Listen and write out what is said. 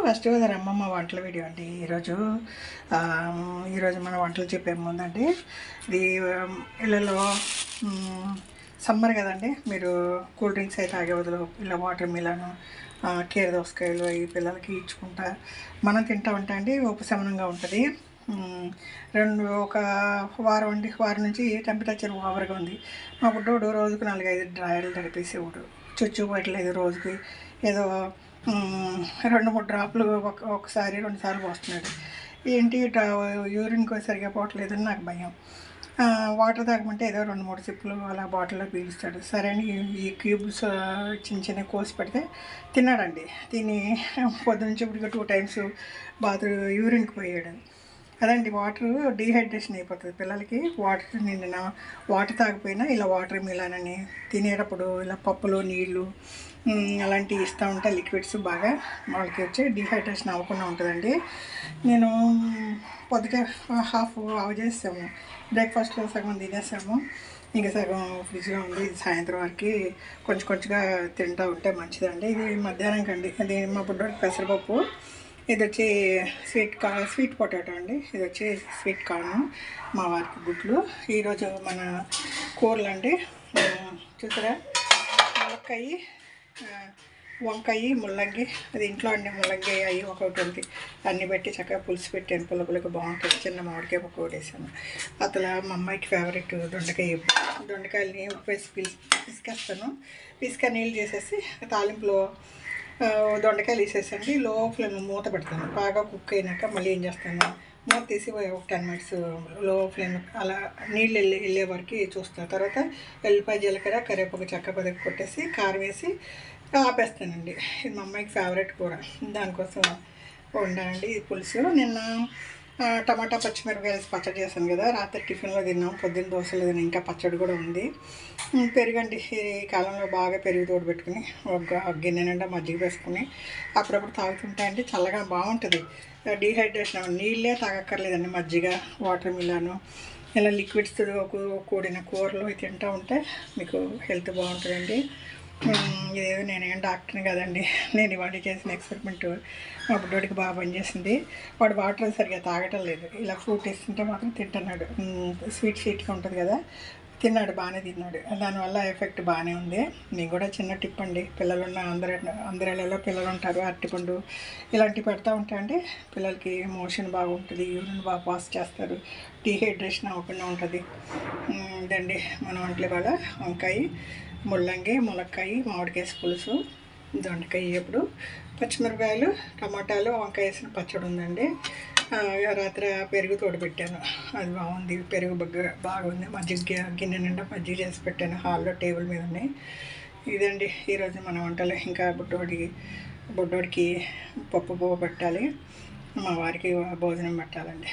First కదా అమ్మమ్మ వంటల వీడియో అండి. ఈరోజు మన వంటలు చెప్పే ముందండి, ఇది ఇళ్ళలో సమ్మర్ కదండి, మీరు కూల్ డ్రింక్స్ అయితే తాగే బదులు ఇలా వాటర్ మిలాను, కీర దోసకాయలు అవి పిల్లలకి ఇచ్చుకుంటా మనం తింటా ఉంటా అండి. ఉపశమనంగా ఉంటుంది. ఒక వారం నుంచి టెంపరేచర్ ఓవర్గా ఉంది. మా బుడ్డోడు రోజుకు 4-5 డ్రాయర్లు తడిపేసేవాడు. చుచ్చు పట్టలేదు. రోజుకి ఏదో 2-3 డ్రాప్లు ఒకసారి 2 సార్లు పోస్తున్నాడు. ఏంటి యూరిన్కి సరిగా పోవట్లేదని నాకు భయం. వాటర్ తాగమంటే ఏదో 2-3 సిప్పులు అలా బాటిల్లో పీలుస్తాడు. సరే అని ఈ క్యూబ్స్ చిన్న కోసి పెడితే తిన్నాడండి. తిని పొద్దునుంచి ఇప్పుడు 2 టైమ్స్ యూరిన్కి పోయాడు. అదండి, వాటర్ డీహైడ్రేషన్ అయిపోతుంది పిల్లలకి. వాటర్ తాగిపోయినా ఇలా వాటర్ మిలానని తినేటప్పుడు ఇలా పప్పులు నీళ్ళు అలాంటివి ఇస్తూ ఉంటా. లిక్విడ్స్ బాగా వాళ్ళకి వచ్చి డీహైడ్రేషన్ అవ్వకుండా ఉంటుందండి. నేను పొద్దుటే హాఫ్ చేసాము. బ్రేక్ఫాస్ట్లో సగం తినేసాము, ఇంకా సగం ఫ్రిడ్జ్లో ఉంది. ఇది సాయంత్రం వరకు కొంచెంగా తింటూ ఉంటే మంచిదండి. ఇది మధ్యాహ్నం కండి. అది మా బుడ్డోడికి పెసరపప్పు, ఇది వచ్చి స్వీట్ పొటాటో అండి. ఇది వచ్చి స్వీట్ కార్న్, మా వారికి గుడ్లు. ఈరోజు మన కూరలు అండి, చూసారా, వంకాయ ముల్లంగి. అది ఇంట్లో అండి, ముల్లంగి అవి ఒకటి అన్నీ పెట్టి చక్కగా పులుసు పెట్టాను. పుల్లకి బాగుంటుంది. చిన్న మామిడికాయ పప్పు వేసాను. అసలు మా అమ్మాయికి ఫేవరెట్ దొండకాయలని ఉప్పేసి పిసికేస్తాను. నీళ్ళు చేసేసి తాలింపులో దొండకాయలు వేసేసండి. లో ఫ్లేమ్ మూత పెడతాను. బాగా కుక్ అయినాక మళ్ళీ ఏం చేస్తాను, మూత తీసి ఒక 10 minutes లో ఫ్లేమ్ అలా నీళ్ళు వెళ్ళే వరకు చూస్తాను. తర్వాత ఎల్లిపాయ జీలకర్ర కరివేపాకు చెక్క కొద్దిగా కొట్టేసి కారం వేసి ఆపేస్తానండి. ఇది మా అమ్మాయికి ఫేవరెట్ కూర, దానికోసం వండానండి ఈ పులుసు. నిన్న టమాటా పచ్చిమిరపకాయలు పచ్చడి చేశాను కదా, రాత్రి టిఫిన్లో తిన్నాం. పొద్దున్న దోశలు తిన్నాం. ఇంకా పచ్చడి కూడా ఉంది. పెరుగండి, ఈ కాలంలో బాగా పెరుగు తోడు పెట్టుకుని ఒక గిన్నె నిండా మజ్జిగ వేసుకుని అప్పుడప్పుడు తాగుతుంటా అండి. చల్లగా బాగుంటుంది. డీహైడ్రేషన్ నీళ్ళే తాగక్కర్లేదండి. మజ్జిగ, వాటర్ మిలాను ఇలా లిక్విడ్స్ కూడిన కూరలు తింటూ ఉంటే మీకు హెల్త్ బాగుంటుందండి. ఇదేదో నేనేం డాక్టర్ని కదండి. నేను ఇవాళ చేసిన ఎక్స్పెరిమెంట్ మా బుడ్డోడికి బాగా పనిచేసింది. వాడు వాటర్ సరిగ్గా తాగటం లేదు. ఇలా ఫ్రూట్ ఇస్తుంటే మాత్రం తింటున్నాడు. స్వీట్గా ఉంటుంది కదా, తిన్నాడు, బాగానే తిన్నాడు. దానివల్ల ఎఫెక్ట్ బాగానే ఉంది. మీకు కూడా చిన్న టిప్ అండి, పిల్లలున్న అందరిలో పిల్లలు ఉంటారు. అరటిపండు ఇలాంటివి పెడతా ఉంటాయండి. పిల్లలకి మోషన్ బాగుంటుంది, యూరిన్ బాగా పాస్ చేస్తారు, డీహైడ్రేషన్ అవ్వకుండా ఉంటుంది. ఇదండి మన వంటలు కూడా వంకాయ, ముల్లంగి, ములక్కాయ, మామిడికాయ పులుసు, దొండకాయ ఎప్పుడు, పచ్చిమిరపకాయలు, టమాటాలు, వంకాయ వేసిన పచ్చడి ఉందండి. రాత్రి పెరుగు తోడు పెట్టాను, అది బాగుంది. పెరుగు బాగుంది. మజ్జిగ గిన్నె నిండా మజ్జిగ చేసి పెట్టాను. హాల్లో టేబుల్ మీద ఉన్నాయి. ఇదండి ఈరోజు మన వంటలు. ఇంకా బుడ్డోడికి పప్పు పెట్టాలి, మా వారికి భోజనం పెట్టాలండి.